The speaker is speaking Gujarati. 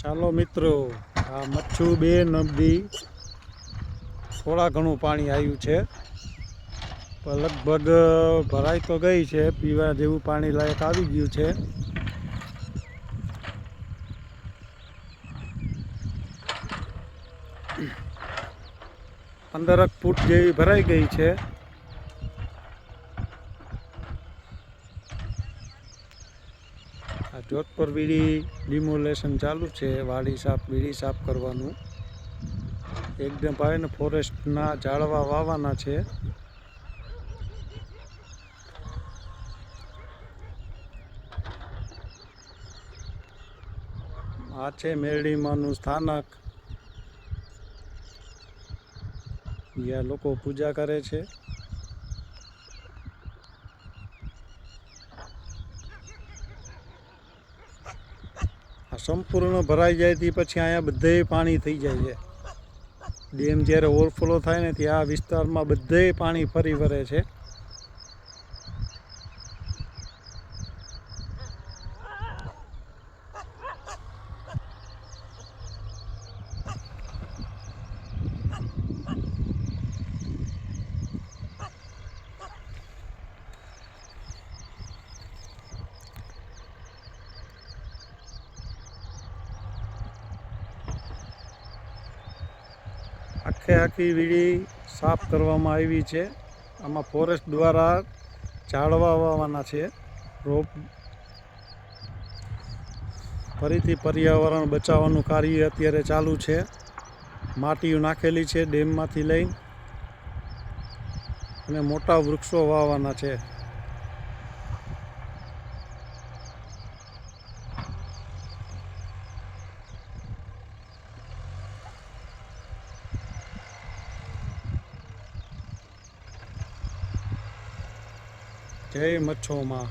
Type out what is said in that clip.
ચાલો મિત્રો, આ મચ્છુ બે નદી થોડા ઘણું પાણી આવ્યું છે, પણ લગભગ ભરાઈ તો ગઈ છે. પીવા જેવું પાણી લાયક આવી ગયું છે. પંદરક ફૂટ જેવી ભરાઈ ગઈ છે. આ જોધપુર વીડી ડિમોલેશન ચાલુ છે. વીડી સાફ કરવાનું એકદમ પાવીને ફોરેસ્ટના ઝાડવા વાવવાના છે. આ છે મેરડીમાંનું સ્થાનક, જ્યાં લોકો પૂજા કરે છે. આ સંપૂર્ણ ભરાઈ જાય તે પછી અહીંયા બધે પાણી થઈ જાય છે. ડેમ જ્યારે ઓવરફ્લો થાય ને ત્યાં આ વિસ્તારમાં બધે પાણી ફરી વળે છે. આખી વીડી સાફ કરવામાં આવી છે. આમાં ફોરેસ્ટ દ્વારા ઝાડવા વાવવાના છે. ફરીથી પર્યાવરણ બચાવવાનું કાર્ય અત્યારે ચાલુ છે. માટીઓ નાખેલી છે ડેમમાંથી લઈ, અને મોટા વૃક્ષો વાવવાના છે. જય મચ્છોમાં.